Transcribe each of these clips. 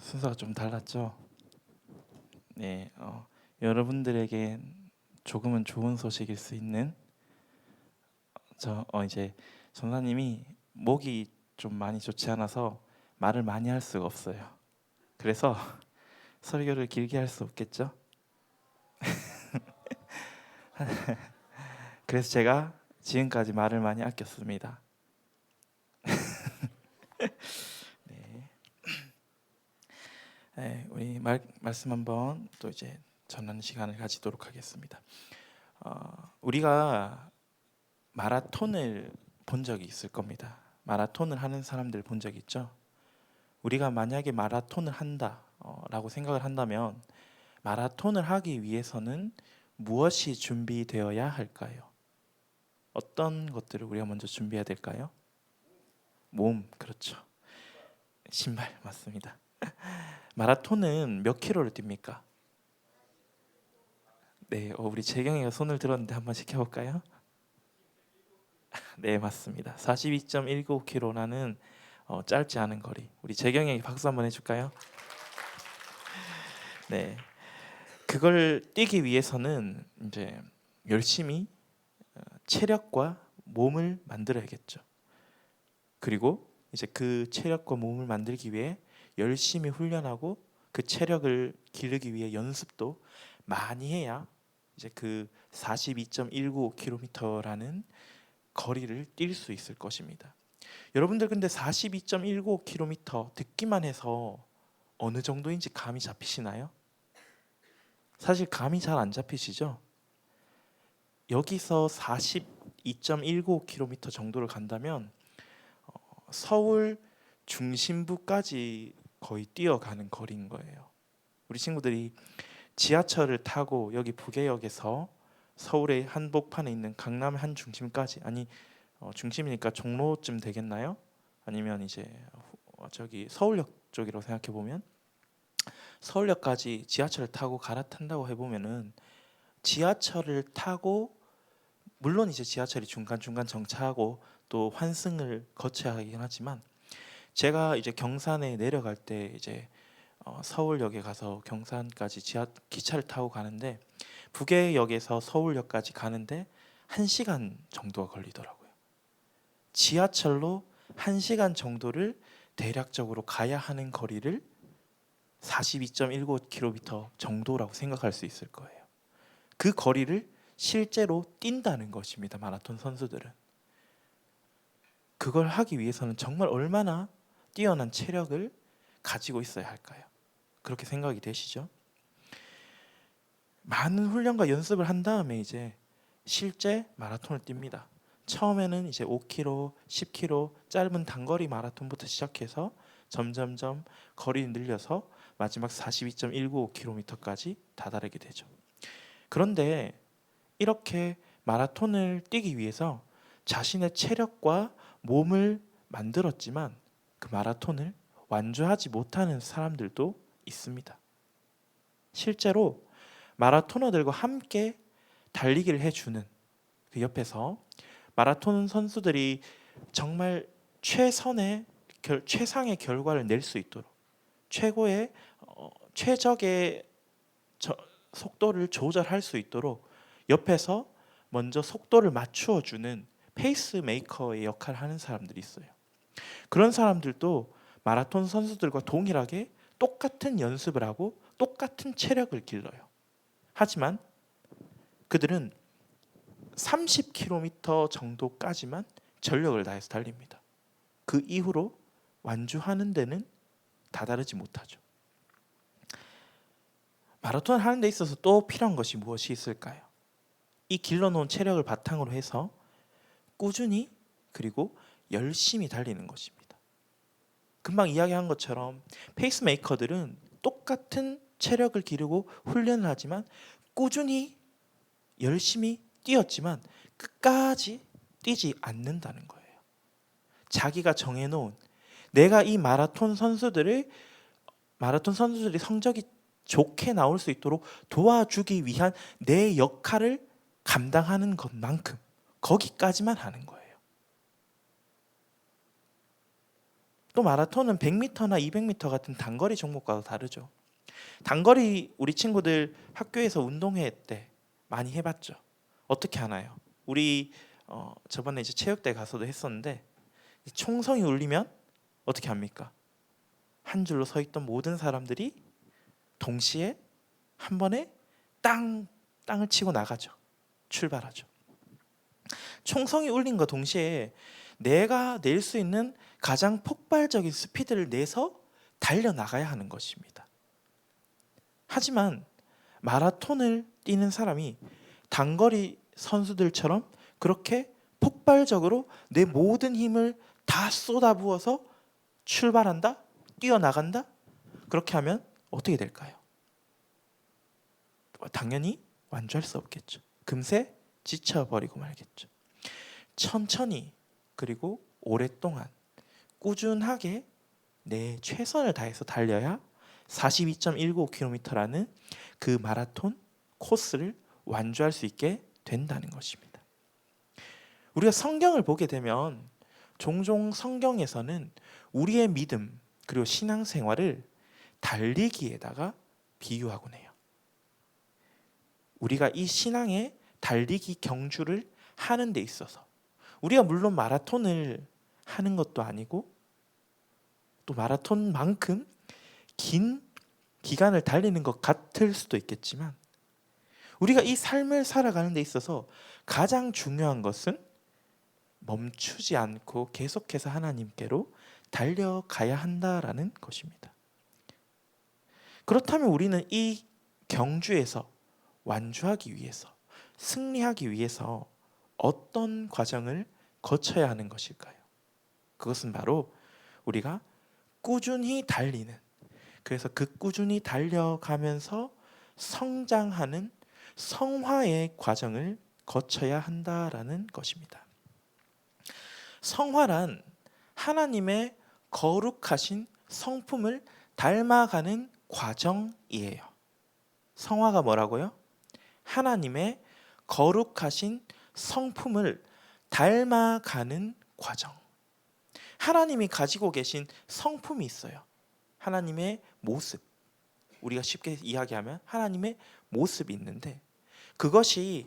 순서가 좀 달랐죠? 네, 여러분들에게 조금은 좋은 소식일 수 있는 이제 전사님이 목이 좀 많이 좋지 않아서 말을 많이 할 수가 없어요. 그래서 설교를 길게 할 수 없겠죠? 그래서 제가 지금까지 말을 많이 아꼈습니다. 네, 네, 우리 말씀 한번 또 이제 전하는 시간을 가지도록 하겠습니다. 우리가 마라톤을 본 적이 있을 겁니다. 마라톤을 하는 사람들 본 적 있죠? 우리가 만약에 마라톤을 한다라고 생각을 한다면 마라톤을 하기 위해서는 무엇이 준비되어야 할까요? 어떤 것들을 우리가 먼저 준비해야 될까요? 몸, 그렇죠. 신발, 맞습니다. 마라톤은 몇 킬로를 뜁니까? 네, 우리 재경이가 손을 들었는데 한번 시켜볼까요? 네, 맞습니다. 42.195km라는 짧지 않은 거리. 우리 재경이에게 박수 한번 해줄까요? 네, 그걸 뛰기 위해서는 이제 열심히 체력과 몸을 만들어야겠죠. 그리고 이제 그 체력과 몸을 만들기 위해 열심히 훈련하고 그 체력을 기르기 위해 연습도 많이 해야 이제 그 42.195km라는 거리를 뛸 수 있을 것입니다. 여러분들 근데 42.195km 듣기만 해서 어느 정도인지 감이 잡히시나요? 사실 감이 잘 안 잡히시죠? 여기서 42.195km 정도를 간다면 서울 중심부까지 거의 뛰어가는 거리인 거예요. 우리 친구들이 지하철을 타고 여기 부계역에서 서울의 한복판에 있는 강남의 한 중심까지, 아니 중심이니까 종로쯤 되겠나요? 아니면 이제 저기 서울역 쪽이라고 생각해 보면 서울역까지 지하철을 타고 갈아탄다고 해보면은 지하철을 타고 물론 이제 지하철이 중간중간 정차하고 또 환승을 거쳐야 하긴 하지만 제가 이제 경산에 내려갈 때 이제 서울역에 가서 경산까지 기차를 타고 가는데 부계역에서 서울역까지 가는데 1시간 정도가 걸리더라고요. 지하철로 1시간 정도를 대략적으로 가야 하는 거리를 42.19km 정도라고 생각할 수 있을 거예요. 그 거리를 실제로 뛴다는 것입니다. 마라톤 선수들은. 그걸 하기 위해서는 정말 얼마나 뛰어난 체력을 가지고 있어야 할까요? 그렇게 생각이 되시죠? 많은 훈련과 연습을 한 다음에 이제 실제 마라톤을 뜁니다. 처음에는 이제 5km, 10km 짧은 단거리 마라톤부터 시작해서 점점점 거리를 늘려서 마지막 42.195km까지 다다르게 되죠. 그런데 이렇게 마라톤을 뛰기 위해서 자신의 체력과 몸을 만들었지만 그 마라톤을 완주하지 못하는 사람들도 있습니다. 실제로 마라토너들과 함께 달리기를 해주는 그 옆에서 마라톤 선수들이 정말 최상의 결과를 낼 수 있도록 최고의 최적의 속도를 조절할 수 있도록 옆에서 먼저 속도를 맞추어 주는 페이스메이커의 역할을 하는 사람들이 있어요. 그런 사람들도 마라톤 선수들과 동일하게 똑같은 연습을 하고 똑같은 체력을 길러요. 하지만 그들은 30km 정도까지만 전력을 다해서 달립니다. 그 이후로 완주하는 데는 다다르지 못하죠. 마라톤을 하는 데 있어서 또 필요한 것이 무엇이 있을까요? 이 길러놓은 체력을 바탕으로 해서 꾸준히 그리고 열심히 달리는 것입니다. 금방 이야기한 것처럼 페이스메이커들은 똑같은 체력을 기르고 훈련을 하지만 꾸준히 열심히 뛰었지만 끝까지 뛰지 않는다는 거예요. 자기가 정해놓은 내가 이 마라톤 선수들이 성적이 좋게 나올 수 있도록 도와주기 위한 내 역할을 감당하는 것만큼 거기까지만 하는 거예요. 또 마라톤은 100m나 200m 같은 단거리 종목과도 다르죠. 단거리 우리 친구들 학교에서 운동회 때 많이 해봤죠. 어떻게 하나요? 우리 저번에 이제 체육대 가서도 했었는데 총성이 울리면 어떻게 합니까? 한 줄로 서 있던 모든 사람들이 동시에 한 번에 땅을 치고 나가죠. 출발하죠. 총성이 울린과 동시에 내가 낼 수 있는 가장 폭발적인 스피드를 내서 달려나가야 하는 것입니다. 하지만 마라톤을 뛰는 사람이 단거리 선수들처럼 그렇게 폭발적으로 내 모든 힘을 다 쏟아부어서 출발한다? 뛰어나간다? 그렇게 하면 어떻게 될까요? 당연히 완주할 수 없겠죠. 금세 지쳐버리고 말겠죠. 천천히 그리고 오랫동안 꾸준하게 내 최선을 다해서 달려야 42.195km라는 그 마라톤 코스를 완주할 수 있게 된다는 것입니다. 우리가 성경을 보게 되면 종종 성경에서는 우리의 믿음 그리고 신앙생활을 달리기에다가 비유하곤 해요. 우리가 이 신앙의 달리기 경주를 하는 데 있어서 우리가 물론 마라톤을 하는 것도 아니고 또 마라톤만큼 긴 기간을 달리는 것 같을 수도 있겠지만 우리가 이 삶을 살아가는 데 있어서 가장 중요한 것은 멈추지 않고 계속해서 하나님께로 달려가야 한다라는 것입니다. 그렇다면 우리는 이 경주에서 완주하기 위해서 승리하기 위해서 어떤 과정을 거쳐야 하는 것일까요? 그것은 바로 우리가 꾸준히 달리는, 그래서 그 꾸준히 달려가면서 성장하는 성화의 과정을 거쳐야 한다라는 것입니다. 성화란 하나님의 거룩하신 성품을 닮아가는 과정이에요. 성화가 뭐라고요? 하나님의 거룩하신 성품을 닮아가는 과정. 하나님이 가지고 계신 성품이 있어요. 하나님의 모습. 우리가 쉽게 이야기하면 하나님의 모습이 있는데 그것이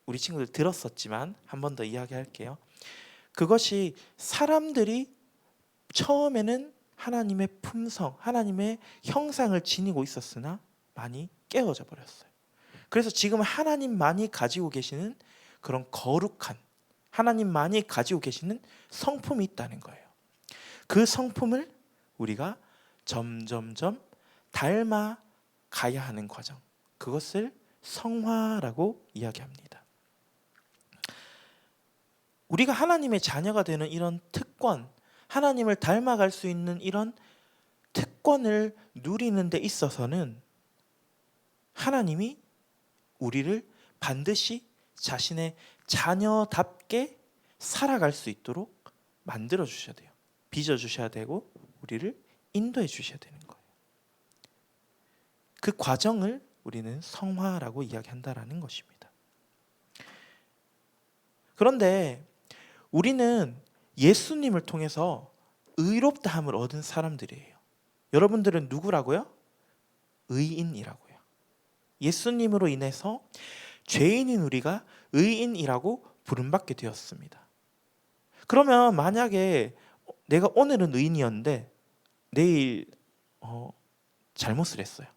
우리 친구들 들었었지만 한 번 더 이야기할게요. 그것이 사람들이 처음에는 하나님의 품성, 하나님의 형상을 지니고 있었으나 많이 깨어져 버렸어요. 그래서 지금 하나님만이 가지고 계시는 그런 거룩한, 하나님만이 가지고 계시는 성품이 있다는 거예요. 그 성품을 우리가 점점점 닮아가야 하는 과정, 그것을 성화라고 이야기합니다. 우리가 하나님의 자녀가 되는 이런 특권, 하나님을 닮아갈 수 있는 이런 특권을 누리는 데 있어서는 하나님이 우리를 반드시 자신의 자녀답게 살아갈 수 있도록 만들어 주셔야 돼요. 빚어 주셔야 되고 우리를 인도해 주셔야 되는 거예요. 그 과정을 우리는 성화라고 이야기한다라는 것입니다. 그런데 우리는 예수님을 통해서 의롭다함을 얻은 사람들이에요. 여러분들은 누구라고요? 의인이라고요. 예수님으로 인해서 죄인인 우리가 의인이라고 부름받게 되었습니다. 그러면 만약에 내가 오늘은 의인이었는데 내일 잘못을 했어요.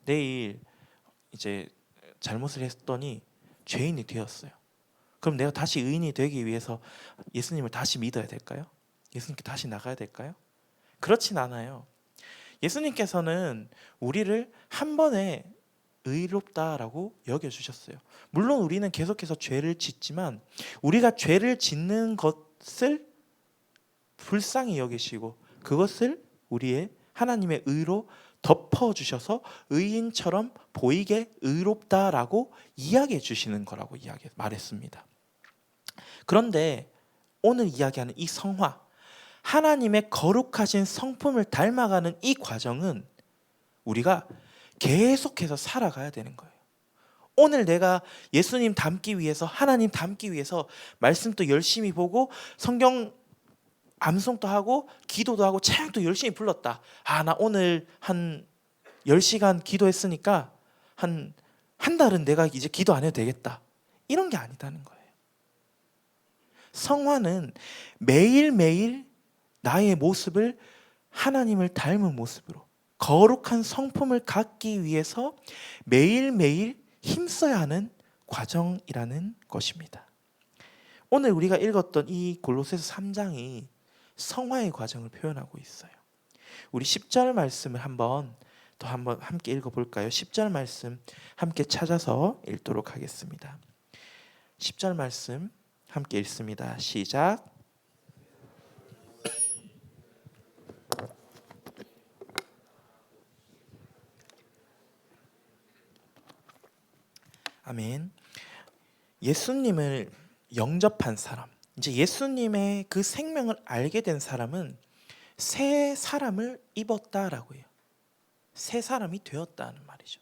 내일 이제 잘못을 했더니 죄인이 되었어요. 그럼 내가 다시 의인이 되기 위해서 예수님을 다시 믿어야 될까요? 예수님께 다시 나가야 될까요? 그렇진 않아요. 예수님께서는 우리를 한 번에 의롭다라고 여겨주셨어요. 물론 우리는 계속해서 죄를 짓지만 우리가 죄를 짓는 것을 불쌍히 여기시고 그것을 우리의 하나님의 의로 덮어주셔서 의인처럼 보이게 의롭다라고 이야기해 주시는 거라고 말했습니다. 그런데 오늘 이야기하는 이 성화, 하나님의 거룩하신 성품을 닮아가는 이 과정은 우리가 계속해서 살아가야 되는 거예요. 오늘 내가 예수님 닮기 위해서, 하나님 닮기 위해서 말씀도 열심히 보고 성경 암송도 하고 기도도 하고 찬양도 열심히 불렀다. 나 오늘 한 10시간 기도했으니까 한 달은 내가 이제 기도 안 해도 되겠다. 이런 게 아니다는 거예요. 성화는 매일매일 나의 모습을 하나님을 닮은 모습으로 거룩한 성품을 갖기 위해서 매일매일 힘써야 하는 과정이라는 것입니다. 오늘 우리가 읽었던 이 골로새서 3장이 성화의 과정을 표현하고 있어요. 우리 10절 말씀을 한번 함께 읽어볼까요? 10절 말씀 함께 찾아서 읽도록 하겠습니다. 10절 말씀 함께 읽습니다. 시작. 아멘. 예수님을 영접한 사람, 이제 예수님의 그 생명을 알게 된 사람은 새 사람을 입었다라고 해요. 새 사람이 되었다는 말이죠.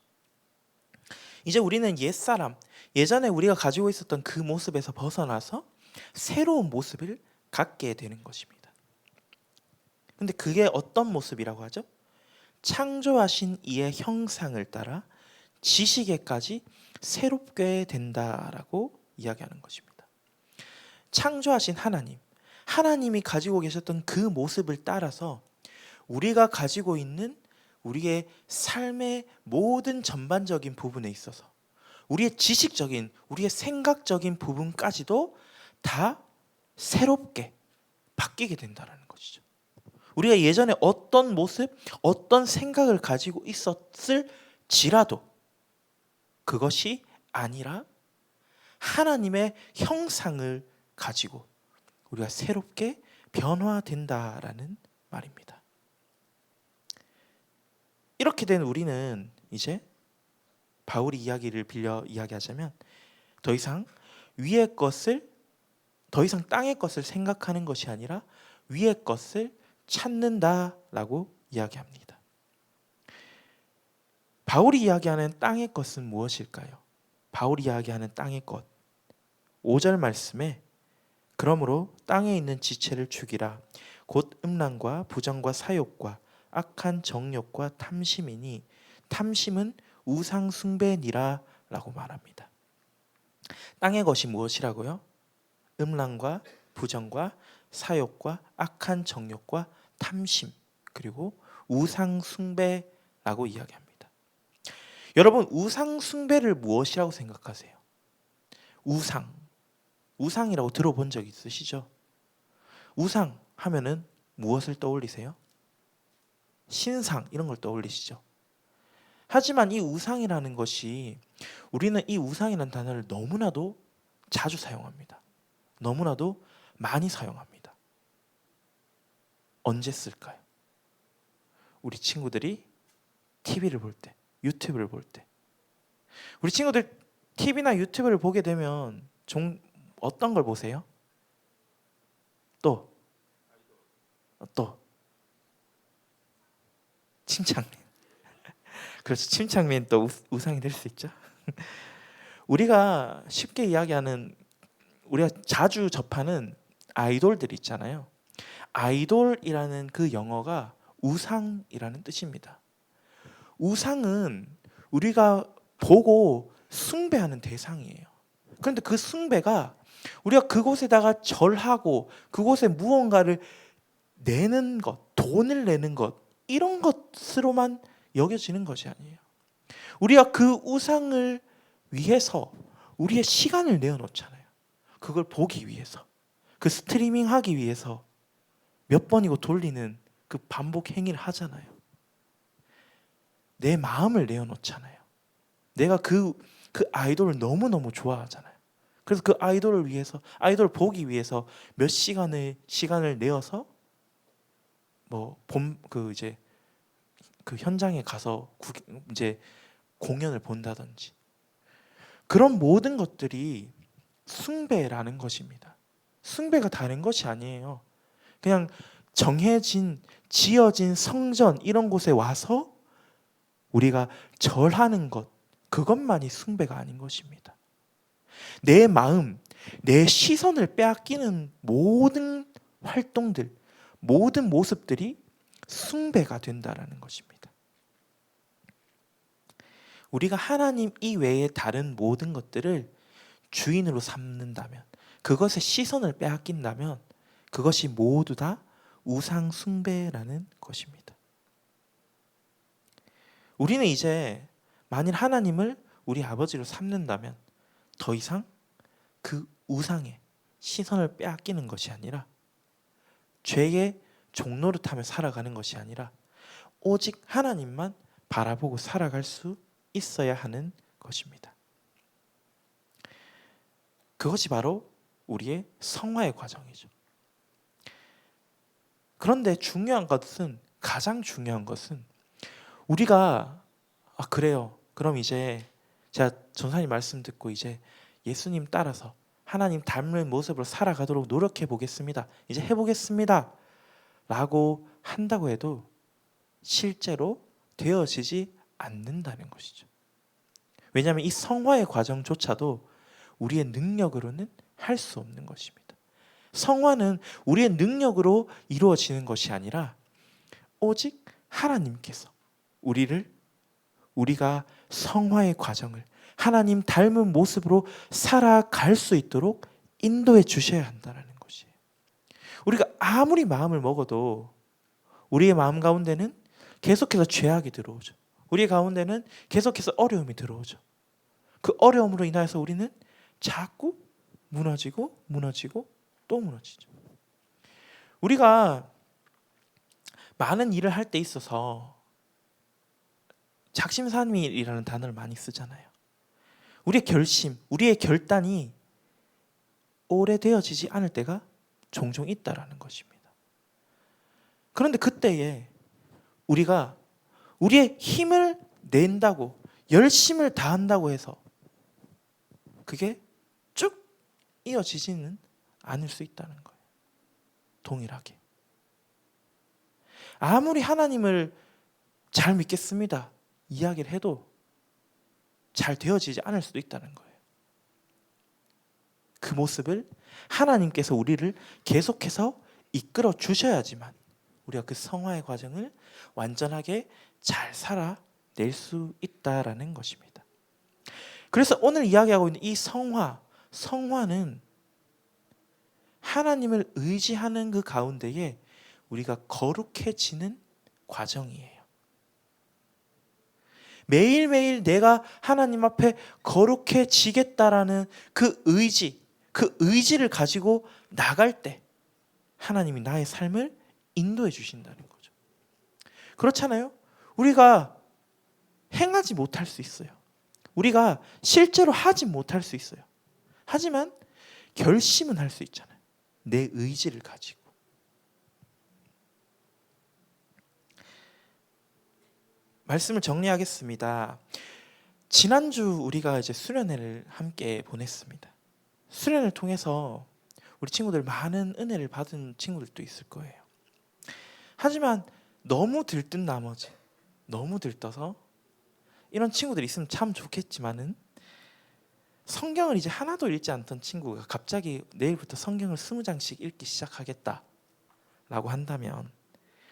이제 우리는 옛사람, 예전에 우리가 가지고 있었던 그 모습에서 벗어나서 새로운 모습을 갖게 되는 것입니다. 근데 그게 어떤 모습이라고 하죠? 창조하신 이의 형상을 따라 지식에까지 새롭게 된다라고 이야기하는 것입니다. 창조하신 하나님이 가지고 계셨던 그 모습을 따라서 우리가 가지고 있는 우리의 삶의 모든 전반적인 부분에 있어서 우리의 지식적인, 우리의 생각적인 부분까지도 다 새롭게 바뀌게 된다는 것이죠. 우리가 예전에 어떤 모습, 어떤 생각을 가지고 있었을지라도 그것이 아니라 하나님의 형상을 가지고 우리가 새롭게 변화된다라는 말입니다. 이렇게 된 우리는 이제 바울이 이야기를 빌려 이야기하자면 더 이상 땅의 것을 생각하는 것이 아니라 위의 것을 찾는다라고 이야기합니다. 바울이 이야기하는 땅의 것은 무엇일까요? 바울이 이야기하는 땅의 것 5절 말씀에 그러므로 땅에 있는 지체를 죽이라 곧 음란과 부정과 사욕과 악한 정욕과 탐심이니 탐심은 우상 숭배니라 라고 말합니다. 땅의 것이 무엇이라고요? 음란과 부정과 사욕과 악한 정욕과 탐심 그리고 우상 숭배라고 이야기합니다. 여러분 우상 숭배를 무엇이라고 생각하세요? 우상이라고 들어본 적 있으시죠? 우상 하면은 무엇을 떠올리세요? 신상 이런 걸 떠올리시죠? 하지만 이 우상이라는 것이 우리는 이 우상이라는 단어를 너무나도 자주 사용합니다. 너무나도 많이 사용합니다. 언제 쓸까요? 우리 친구들이 TV를 볼 때, 유튜브를 볼 때. 우리 친구들 TV나 유튜브를 보게 되면 어떤 걸 보세요? 또 침착맨. 그렇죠. 침착맨 또 우상이 될 수 있죠. 우리가 쉽게 이야기하는 우리가 자주 접하는 아이돌들 있잖아요. 아이돌이라는 그 영어가 우상이라는 뜻입니다. 우상은 우리가 보고 숭배하는 대상이에요. 그런데 그 숭배가 우리가 그곳에다가 절하고 그곳에 무언가를 내는 것, 돈을 내는 것 이런 것으로만 여겨지는 것이 아니에요. 우리가 그 우상을 위해서 우리의 시간을 내어놓잖아요. 그걸 보기 위해서, 그 스트리밍하기 위해서 몇 번이고 돌리는 그 반복 행위를 하잖아요. 내 마음을 내어놓잖아요. 내가 그 아이돌을 너무너무 좋아하잖아요. 그래서 그 아이돌을 위해서, 아이돌을 보기 위해서 몇 시간을 내어서 그 현장에 가서 이제 공연을 본다든지 그런 모든 것들이 숭배라는 것입니다. 숭배가 다른 것이 아니에요. 그냥 정해진 지어진 성전 이런 곳에 와서 우리가 절하는 것 그것만이 숭배가 아닌 것입니다. 내 마음, 내 시선을 빼앗기는 모든 활동들 모든 모습들이 숭배가 된다라는 것입니다. 우리가 하나님 이외의 다른 모든 것들을 주인으로 삼는다면, 그것의 시선을 빼앗긴다면 그것이 모두 다 우상 숭배라는 것입니다. 우리는 이제 만일 하나님을 우리 아버지로 삼는다면 더 이상 그 우상의 시선을 빼앗기는 것이 아니라, 죄의 종노릇하며 살아가는 것이 아니라 오직 하나님만 바라보고 살아갈 수 있어야 하는 것입니다. 그것이 바로 우리의 성화의 과정이죠. 그런데 가장 중요한 것은 우리가 그래요, 그럼 이제 제가 전사님 말씀 듣고 이제 예수님 따라서 하나님 닮은 모습으로 살아가도록 노력해 보겠습니다, 이제 해보겠습니다 라고 한다고 해도 실제로 되어지지 않는다는 것이죠. 왜냐하면 이 성화의 과정조차도 우리의 능력으로는 할 수 없는 것입니다. 성화는 우리의 능력으로 이루어지는 것이 아니라 오직 하나님께서 우리가 성화의 과정을 하나님 닮은 모습으로 살아갈 수 있도록 인도해 주셔야 한다는 것이에요. 우리가 아무리 마음을 먹어도 우리의 마음 가운데는 계속해서 죄악이 들어오죠. 우리 가운데는 계속해서 어려움이 들어오죠. 그 어려움으로 인하여서 우리는 자꾸 무너지고 또 무너지죠. 우리가 많은 일을 할 때 있어서 작심삼일이라는 단어를 많이 쓰잖아요. 우리의 결심, 우리의 결단이 오래되어지지 않을 때가 종종 있다라는 것입니다. 그런데 그때에 우리가 우리의 힘을 낸다고, 열심을 다한다고 해서 그게 쭉 이어지지는 않을 수 있다는 거예요. 동일하게. 아무리 하나님을 잘 믿겠습니다 이야기를 해도 잘 되어지지 않을 수도 있다는 거예요. 그 모습을 하나님께서 우리를 계속해서 이끌어 주셔야지만 우리가 그 성화의 과정을 완전하게 잘 살아낼 수 있다라는 것입니다. 그래서 오늘 이야기하고 있는 이 성화는 하나님을 의지하는 그 가운데에 우리가 거룩해지는 과정이에요. 매일매일 내가 하나님 앞에 거룩해지겠다라는 그 의지를 가지고 나갈 때 하나님이 나의 삶을 인도해 주신다는 거죠. 그렇잖아요. 우리가 행하지 못할 수 있어요. 우리가 실제로 하지 못할 수 있어요. 하지만 결심은 할 수 있잖아요. 내 의지를 가지고. 말씀을 정리하겠습니다. 지난주 우리가 이제 수련회를 함께 보냈습니다. 수련을 통해서 우리 친구들 많은 은혜를 받은 친구들도 있을 거예요. 하지만 너무 들뜬 나머지, 너무 들떠서 이런 친구들이 있으면 참 좋겠지만은 성경을 이제 하나도 읽지 않던 친구가 갑자기 내일부터 성경을 20장씩 읽기 시작하겠다라고 한다면,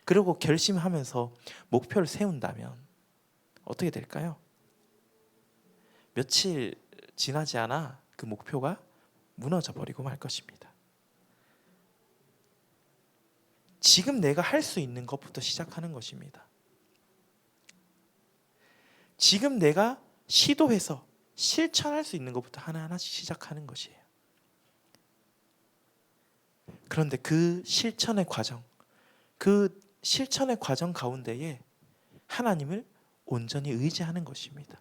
그리고 결심하면서 목표를 세운다면 어떻게 될까요? 며칠 지나지 않아 그 목표가 무너져 버리고 말 것입니다. 지금 내가 할 수 있는 것부터 시작하는 것입니다. 지금 내가 시도해서 실천할 수 있는 것부터 하나하나씩 시작하는 것이에요. 그런데 그 실천의 과정 가운데에 하나님을 온전히 의지하는 것입니다.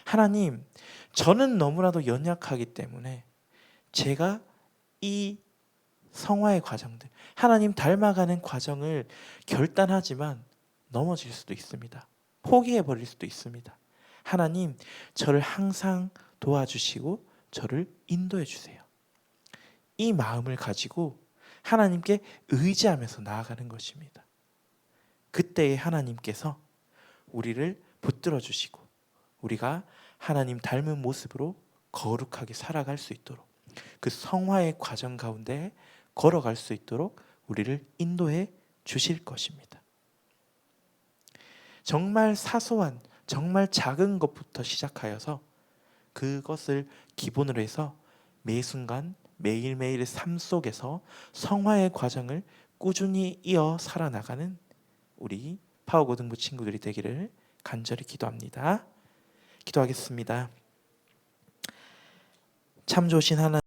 하나님, 저는 너무나도 연약하기 때문에 제가 이 성화의 과정들, 하나님 닮아가는 과정을 결단하지만 넘어질 수도 있습니다. 포기해버릴 수도 있습니다. 하나님, 저를 항상 도와주시고 저를 인도해 주세요. 이 마음을 가지고 하나님께 의지하면서 나아가는 것입니다. 그때에 하나님께서 우리를 붙들어 주시고 우리가 하나님 닮은 모습으로 거룩하게 살아갈 수 있도록, 그 성화의 과정 가운데 걸어갈 수 있도록 우리를 인도해 주실 것입니다. 정말 사소한, 정말 작은 것부터 시작하여서 그것을 기본으로 해서 매 순간 매일매일의 삶 속에서 성화의 과정을 꾸준히 이어 살아나가는 우리 파워고등부 친구들이 되기를 간절히 기도합니다. 기도하겠습니다. 참 좋으신 하나님,